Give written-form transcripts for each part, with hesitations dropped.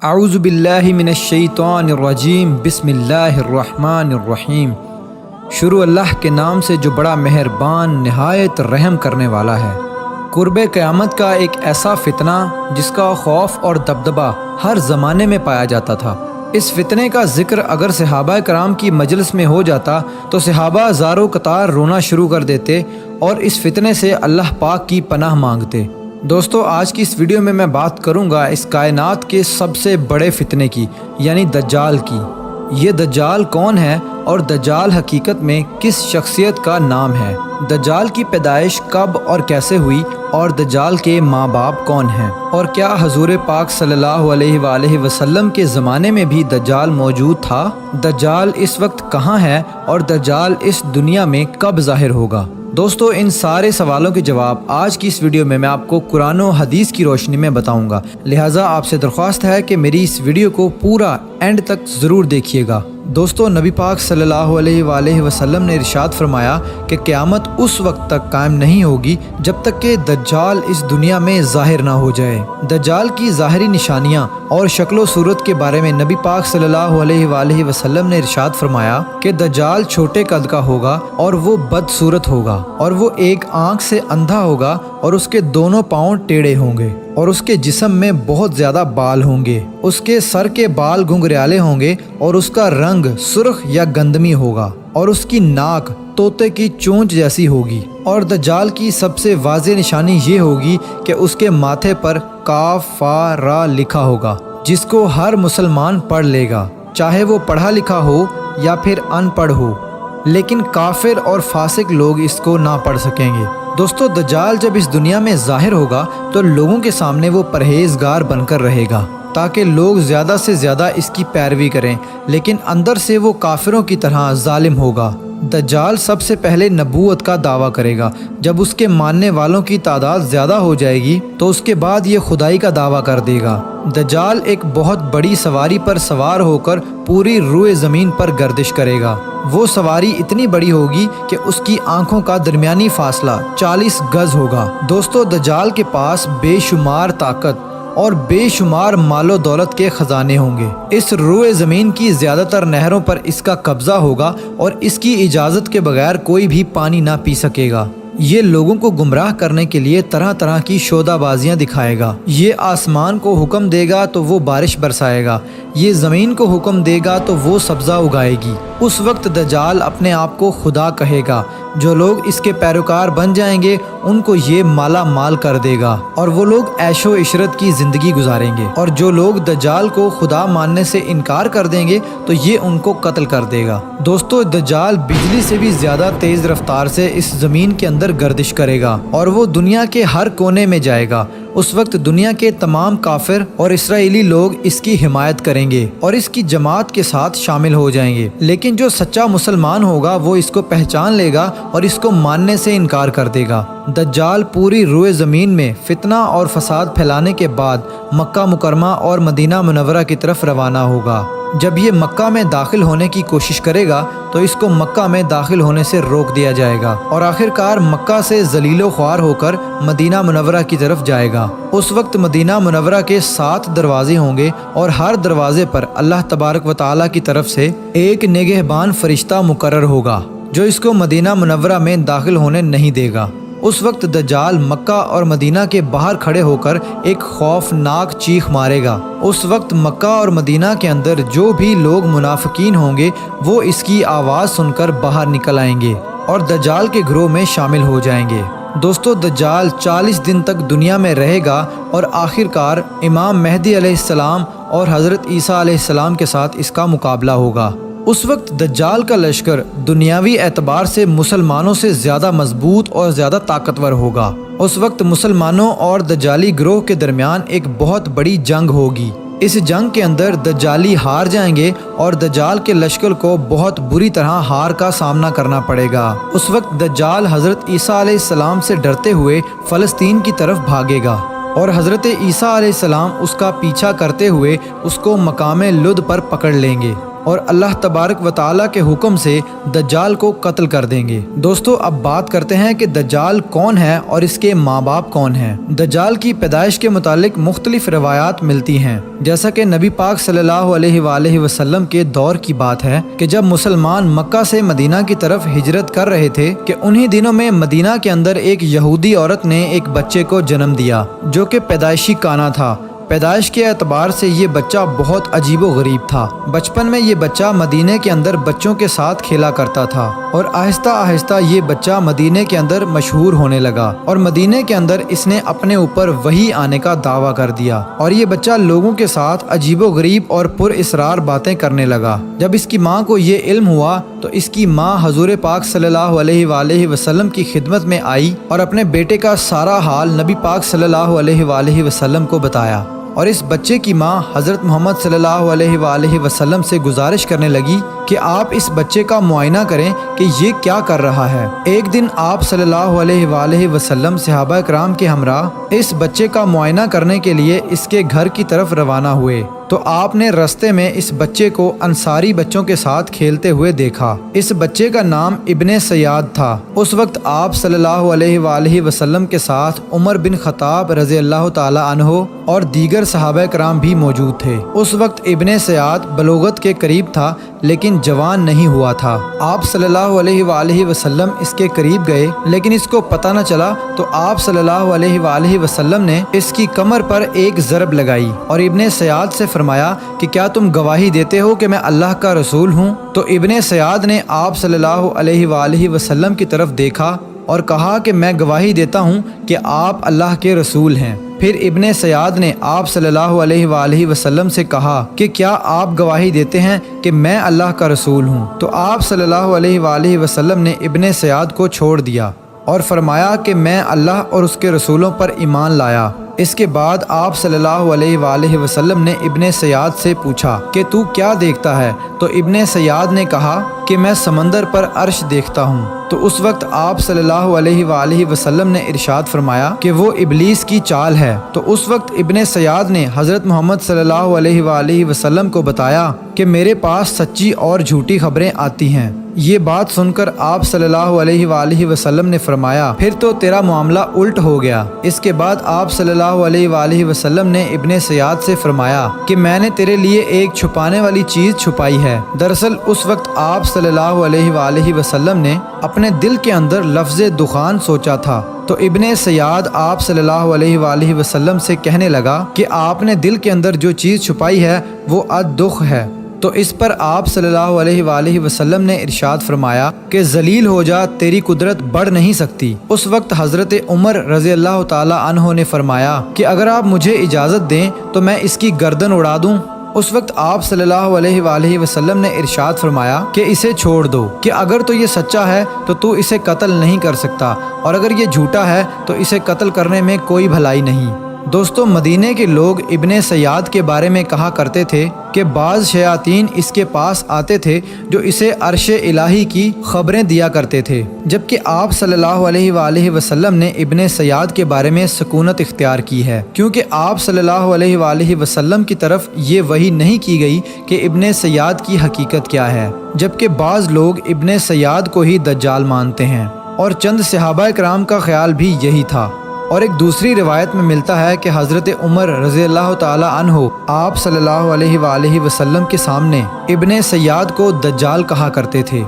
اعوذ باللہ من الشیطان الرجیم بسم اللہ الرحمن الرحیم۔ شروع اللہ کے نام سے جو بڑا مہربان نہایت رحم کرنے والا ہے۔ قرب قیامت کا ایک ایسا فتنہ جس کا خوف اور دبدبہ ہر زمانے میں پایا جاتا تھا۔ اس فتنے کا ذکر اگر صحابہ کرام کی مجلس میں ہو جاتا تو صحابہ زارو قطار رونا شروع کر دیتے اور اس فتنے سے اللہ پاک کی پناہ مانگتے۔ دوستو، آج کی اس ویڈیو میں بات کروں گا اس کائنات کے سب سے بڑے فتنے کی، یعنی دجال کی۔ یہ دجال کون ہے اور دجال حقیقت میں کس شخصیت کا نام ہے؟ دجال کی پیدائش کب اور کیسے ہوئی اور دجال کے ماں باپ کون ہیں؟ اور کیا حضور پاک صلی اللہ علیہ وآلہ وسلم کے زمانے میں بھی دجال موجود تھا؟ دجال اس وقت کہاں ہے اور دجال اس دنیا میں کب ظاہر ہوگا؟ دوستو، ان سارے سوالوں کے جواب آج کی اس ویڈیو میں آپ کو قرآن و حدیث کی روشنی میں بتاؤں گا، لہٰذا آپ سے درخواست ہے کہ میری اس ویڈیو کو پورا اینڈ تک ضرور دیکھیے گا۔ دوستو، نبی پاک صلی اللہ علیہ وآلہ وسلم نے ارشاد فرمایا کہ قیامت اس وقت تک قائم نہیں ہوگی جب تک کہ دجال اس دنیا میں ظاہر نہ ہو جائے۔ دجال کی ظاہری نشانیاں اور شکل و صورت کے بارے میں نبی پاک صلی اللہ علیہ وآلہ وسلم نے ارشاد فرمایا کہ دجال چھوٹے قد کا ہوگا اور وہ بدصورت ہوگا، اور وہ ایک آنکھ سے اندھا ہوگا اور اس کے دونوں پاؤں ٹیڑھے ہوں گے، اور اس کے جسم میں بہت زیادہ بال ہوں گے، اس کے سر کے بال گھنگریالے ہوں گے اور اس کا رنگ سرخ یا گندمی ہوگا، اور اس کی ناک طوطے کی چونچ جیسی ہوگی۔ اور دجال کی سب سے واضح نشانی یہ ہوگی کہ اس کے ماتھے پر کاف فا را لکھا ہوگا، جس کو ہر مسلمان پڑھ لے گا، چاہے وہ پڑھا لکھا ہو یا پھر ان پڑھ ہو، لیکن کافر اور فاسق لوگ اس کو نہ پڑھ سکیں گے۔ دوستو، دجال جب اس دنیا میں ظاہر ہوگا تو لوگوں کے سامنے وہ پرہیزگار بن کر رہے گا تاکہ لوگ زیادہ سے زیادہ اس کی پیروی کریں، لیکن اندر سے وہ کافروں کی طرح ظالم ہوگا۔ دجال سب سے پہلے نبوت کا دعویٰ کرے گا، جب اس کے ماننے والوں کی تعداد زیادہ ہو جائے گی تو اس کے بعد یہ خدائی کا دعویٰ کر دے گا۔ دجال ایک بہت بڑی سواری پر سوار ہو کر پوری روئے زمین پر گردش کرے گا۔ وہ سواری اتنی بڑی ہوگی کہ اس کی آنکھوں کا درمیانی فاصلہ 40 گز ہوگا۔ دوستو، دجال کے پاس بے شمار طاقت اور بے شمار مال و دولت کے خزانے ہوں گے۔ اس روئے زمین کی زیادہ تر نہروں پر اس کا قبضہ ہوگا اور اس کی اجازت کے بغیر کوئی بھی پانی نہ پی سکے گا۔ یہ لوگوں کو گمراہ کرنے کے لیے طرح طرح کی شودہ بازیاں دکھائے گا۔ یہ آسمان کو حکم دے گا تو وہ بارش برسائے گا، یہ زمین کو حکم دے گا تو وہ سبزہ اگائے گی۔ اس وقت دجال اپنے آپ کو خدا کہے گا۔ جو لوگ اس کے پیروکار بن جائیں گے ان کو یہ مالا مال کر دے گا اور وہ لوگ عیش و عشرت کی زندگی گزاریں گے، اور جو لوگ دجال کو خدا ماننے سے انکار کر دیں گے تو یہ ان کو قتل کر دے گا۔ دوستو، دجال بجلی سے بھی زیادہ تیز رفتار سے اس زمین کے اندر گردش کرے گا اور وہ دنیا کے ہر کونے میں جائے گا۔ اس وقت دنیا کے تمام کافر اور اسرائیلی لوگ اس کی حمایت کریں گے اور اس کی جماعت کے ساتھ شامل ہو جائیں گے، لیکن جو سچا مسلمان ہوگا وہ اس کو پہچان لے گا اور اس کو ماننے سے انکار کر دے گا۔ دجال پوری روئے زمین میں فتنہ اور فساد پھیلانے کے بعد مکہ مکرمہ اور مدینہ منورہ کی طرف روانہ ہوگا۔ جب یہ مکہ میں داخل ہونے کی کوشش کرے گا تو اس کو مکہ میں داخل ہونے سے روک دیا جائے گا اور آخر کار مکہ سے ذلیل و خوار ہو کر مدینہ منورہ کی طرف جائے گا۔ اس وقت مدینہ منورہ کے 7 دروازے ہوں گے اور ہر دروازے پر اللہ تبارک و تعالیٰ کی طرف سے ایک نگہبان فرشتہ مقرر ہوگا جو اس کو مدینہ منورہ میں داخل ہونے نہیں دے گا۔ اس وقت دجال مکہ اور مدینہ کے باہر کھڑے ہو کر ایک خوفناک چیخ مارے گا۔ اس وقت مکہ اور مدینہ کے اندر جو بھی لوگ منافقین ہوں گے وہ اس کی آواز سن کر باہر نکل آئیں گے اور دجال کے گروہ میں شامل ہو جائیں گے۔ دوستو، دجال 40 دن تک دنیا میں رہے گا اور آخر کار امام مہدی علیہ السلام اور حضرت عیسیٰ علیہ السلام کے ساتھ اس کا مقابلہ ہوگا۔ اس وقت دجال کا لشکر دنیاوی اعتبار سے مسلمانوں سے زیادہ مضبوط اور زیادہ طاقتور ہوگا۔ اس وقت مسلمانوں اور دجالی گروہ کے درمیان ایک بہت بڑی جنگ ہوگی۔ اس جنگ کے اندر دجالی ہار جائیں گے اور دجال کے لشکر کو بہت بری طرح ہار کا سامنا کرنا پڑے گا۔ اس وقت دجال حضرت عیسیٰ علیہ السلام سے ڈرتے ہوئے فلسطین کی طرف بھاگے گا اور حضرت عیسیٰ علیہ السلام اس کا پیچھا کرتے ہوئے اس کو مقام لد پر پکڑ لیں گے اور اللہ تبارک و تعالیٰ کے حکم سے دجال کو قتل کر دیں گے۔ دوستو اب بات کرتے ہیں کہ دجال کون ہے اور اس کے ماں باپ کون ہیں۔ دجال کی پیدائش کے متعلق مختلف روایات ملتی ہیں، جیسا کہ نبی پاک صلی اللہ علیہ وآلہ وسلم کے دور کی بات ہے کہ جب مسلمان مکہ سے مدینہ کی طرف ہجرت کر رہے تھے کہ انہی دنوں میں مدینہ کے اندر ایک یہودی عورت نے ایک بچے کو جنم دیا جو کہ پیدائشی کانا تھا۔ پیدائش کے اعتبار سے یہ بچہ بہت عجیب و غریب تھا۔ بچپن میں یہ بچہ مدینے کے اندر بچوں کے ساتھ کھیلا کرتا تھا اور آہستہ آہستہ یہ بچہ مدینے کے اندر مشہور ہونے لگا اور مدینے کے اندر اس نے اپنے اوپر وحی آنے کا دعویٰ کر دیا اور یہ بچہ لوگوں کے ساتھ عجیب و غریب اور پر اسرار باتیں کرنے لگا۔ جب اس کی ماں کو یہ علم ہوا تو اس کی ماں حضور پاک صلی اللہ علیہ وآلہ وسلم کی خدمت میں آئی اور اپنے بیٹے کا سارا حال نبی پاک صلی اللہ علیہ وآلہ وسلم کو بتایا، اور اس بچے کی ماں حضرت محمد صلی اللہ علیہ وآلہ وسلم سے گزارش کرنے لگی کہ آپ اس بچے کا معائنہ کریں کہ یہ کیا کر رہا ہے۔ ایک دن آپ صلی اللہ علیہ وآلہ وسلم صحابہ کرام کے ہمراہ اس بچے کا معائنہ کرنے کے لیے اس کے گھر کی طرف روانہ ہوئے تو آپ نے رستے میں اس بچے کو انصاری بچوں کے ساتھ کھیلتے ہوئے دیکھا۔ اس بچے کا نام ابن سیاد تھا۔ اس وقت آپ صلی اللہ علیہ وآلہ وسلم کے ساتھ عمر بن خطاب رضی اللہ تعالی عنہ اور دیگر صحابہ کرام بھی موجود تھے۔ اس وقت ابن سیاد بلوغت کے قریب تھا لیکن جوان نہیں ہوا تھا۔ آپ صلی اللہ علیہ وآلہ وسلم اس کے قریب گئے لیکن اس کو پتہ نہ چلا تو آپ صلی اللہ علیہ وآلہ وسلم نے اس کی کمر پر ایک ضرب لگائی اور ابن سیاد سے فرمایا کہ کیا تم گواہی دیتے ہو کہ میں اللہ کا رسول ہوں؟ تو ابن سیاد نے آپ صلی اللہ علیہ وآلہ وسلم کی طرف دیکھا اور کہا کہ میں گواہی دیتا ہوں کہ آپ اللہ کے رسول ہیں۔ پھر ابن سیاد نے آپ صلی اللہ علیہ وآلہ وسلم سے کہا کہ کیا آپ گواہی دیتے ہیں کہ میں اللہ کا رسول ہوں؟ تو آپ صلی اللہ علیہ وآلہ وسلم نے ابن سیاد کو چھوڑ دیا اور فرمایا کہ میں اللہ اور اس کے رسولوں پر ایمان لایا۔ اس کے بعد آپ صلی اللہ علیہ وآلہ وسلم نے ابن سیاد سے پوچھا کہ تو کیا دیکھتا ہے؟ تو ابن سیاد نے کہا کہ میں سمندر پر عرش دیکھتا ہوں۔ تو اس وقت آپ صلی اللہ علیہ وآلہ وسلم نے ارشاد فرمایا کہ وہ ابلیس کی چال ہے۔ تو اس وقت ابن سیاد نے حضرت محمد صلی اللہ علیہ وآلہ وسلم کو بتایا کہ میرے پاس سچی اور جھوٹی خبریں آتی ہیں۔ یہ بات سن کر آپ صلی اللہ علیہ وآلہ وسلم نے فرمایا پھر تو تیرا معاملہ الٹ ہو گیا۔ اس کے بعد آپ صلی اللہ علیہ وآلہ وسلم نے ابن سیاد سے فرمایا کہ میں نے تیرے لیے ایک چھپانے والی چیز چھپائی ہے۔ دراصل اس وقت آپ صلی اللہ علیہ وآلہ وسلم نے اپنے دل کے اندر لفظ دخان سوچا تھا۔ تو ابن سیاد آپ صلی اللہ علیہ وآلہ وسلم سے کہنے لگا کہ آپ نے دل کے اندر جو چیز چھپائی ہے وہ الدخ ہے۔ تو اس پر آپ صلی اللہ علیہ وآلہ وسلم نے ارشاد فرمایا کہ ذلیل ہو جا، تیری قدرت بڑھ نہیں سکتی۔ اس وقت حضرت عمر رضی اللہ تعالی عنہ نے فرمایا کہ اگر آپ مجھے اجازت دیں تو میں اس کی گردن اڑا دوں۔ اس وقت آپ صلی اللہ علیہ وآلہ وسلم نے ارشاد فرمایا کہ اسے چھوڑ دو، کہ اگر تو یہ سچا ہے تو تو اسے قتل نہیں کر سکتا اور اگر یہ جھوٹا ہے تو اسے قتل کرنے میں کوئی بھلائی نہیں۔ دوستو مدینے کے لوگ ابن سیاد کے بارے میں کہا کرتے تھے کہ بعض شیاطین اس کے پاس آتے تھے جو اسے عرش الہی کی خبریں دیا کرتے تھے، جبکہ آپ صلی اللہ علیہ وآلہ وسلم نے ابن سیاد کے بارے میں سکونت اختیار کی ہے، کیونکہ آپ صلی اللہ علیہ وآلہ وسلم کی طرف یہ وحی نہیں کی گئی کہ ابن سیاد کی حقیقت کیا ہے، جبکہ بعض لوگ ابن سیاد کو ہی دجال مانتے ہیں اور چند صحابہ کرام کا خیال بھی یہی تھا۔ اور ایک دوسری روایت میں ملتا ہے کہ حضرت عمر رضی اللہ تعالی عنہ آپ صلی اللہ علیہ وآلہ وسلم کے سامنے ابن سیاد کو دجال کہا کرتے تھے،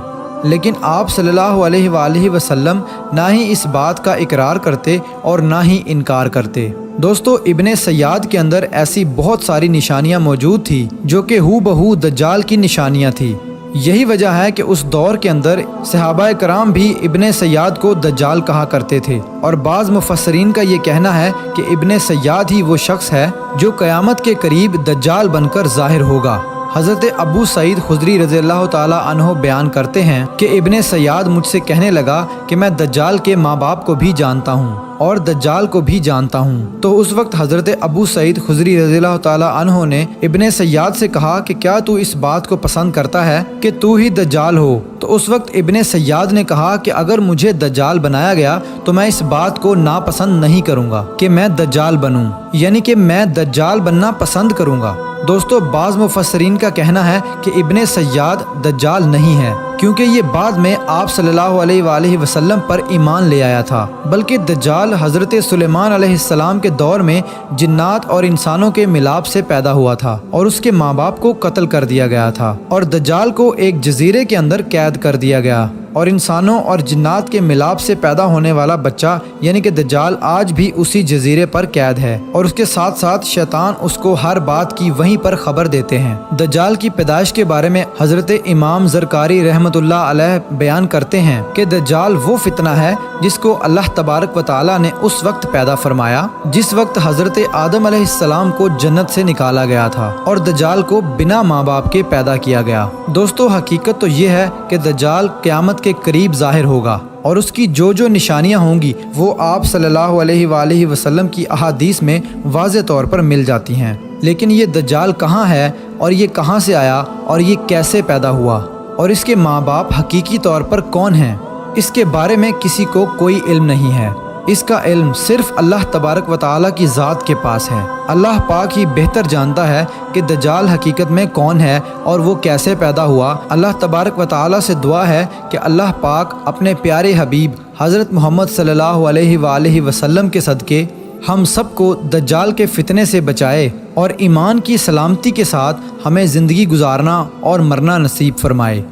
لیکن آپ صلی اللہ علیہ وآلہ وسلم نہ ہی اس بات کا اقرار کرتے اور نہ ہی انکار کرتے۔ دوستو ابن سیاد کے اندر ایسی بہت ساری نشانیاں موجود تھی جو کہ ہو بہو دجال کی نشانیاں تھی۔ یہی وجہ ہے کہ اس دور کے اندر صحابہ کرام بھی ابن سیاد کو دجال کہا کرتے تھے، اور بعض مفسرین کا یہ کہنا ہے کہ ابن سیاد ہی وہ شخص ہے جو قیامت کے قریب دجال بن کر ظاہر ہوگا۔ حضرت ابو سعید خدری رضی اللہ تعالی عنہ بیان کرتے ہیں کہ ابن سیاد مجھ سے کہنے لگا کہ میں دجال کے ماں باپ کو بھی جانتا ہوں، اور دجال کو بھی جانتا ہوں۔ تو اس وقت حضرت ابو سعید خدری رضی اللہ تعالیٰ عنہ نے ابن سیاد سے کہا کہ کیا تو اس بات کو پسند کرتا ہے کہ تو ہی دجال ہو؟ تو اس وقت ابن سیاد نے کہا کہ اگر مجھے دجال بنایا گیا تو میں اس بات کو ناپسند نہیں کروں گا کہ میں دجال بنوں، یعنی کہ میں دجال بننا پسند کروں گا۔ دوستو، بعض مفسرین کا کہنا ہے کہ ابن سیاد دجال نہیں ہے، کیونکہ یہ بعد میں آپ صلی اللہ علیہ وآلہ وسلم پر ایمان لے آیا تھا، بلکہ دجال حضرت سلیمان علیہ السلام کے دور میں جنات اور انسانوں کے ملاپ سے پیدا ہوا تھا اور اس کے ماں باپ کو قتل کر دیا گیا تھا، اور دجال کو ایک جزیرے کے اندر قید کر دیا گیا، اور انسانوں اور جنات کے ملاپ سے پیدا ہونے والا بچہ یعنی کہ دجال آج بھی اسی جزیرے پر قید ہے، اور اس کے ساتھ ساتھ شیطان اس کو ہر بات کی وہیں پر خبر دیتے ہیں۔ دجال کی پیدائش کے بارے میں حضرت امام زرکاری رحمۃ اللہ علیہ بیان کرتے ہیں کہ دجال وہ فتنہ ہے جس کو اللہ تبارک و تعالیٰ نے اس وقت پیدا فرمایا جس وقت حضرت آدم علیہ السلام کو جنت سے نکالا گیا تھا اور دجال کو بنا ماں باپ کے پیدا کیا گیا۔ دوستو، حقیقت تو یہ ہے کہ دجال قیامت کے قریب ظاہر ہوگا، اور اس کی جو نشانیاں ہوں گی وہ آپ صلی اللہ علیہ وآلہ وسلم کی احادیث میں واضح طور پر مل جاتی ہیں۔ لیکن یہ دجال کہاں ہے، اور یہ کہاں سے آیا، اور یہ کیسے پیدا ہوا، اور اس کے ماں باپ حقیقی طور پر کون ہیں، اس کے بارے میں کسی کو کوئی علم نہیں ہے۔ اس کا علم صرف اللہ تبارک و تعالیٰ کی ذات کے پاس ہے۔ اللہ پاک ہی بہتر جانتا ہے کہ دجال حقیقت میں کون ہے اور وہ کیسے پیدا ہوا۔ اللہ تبارک و تعالیٰ سے دعا ہے کہ اللہ پاک اپنے پیارے حبیب حضرت محمد صلی اللہ علیہ وآلہ وسلم کے صدقے ہم سب کو دجال کے فتنے سے بچائے اور ایمان کی سلامتی کے ساتھ ہمیں زندگی گزارنا اور مرنا نصیب فرمائے۔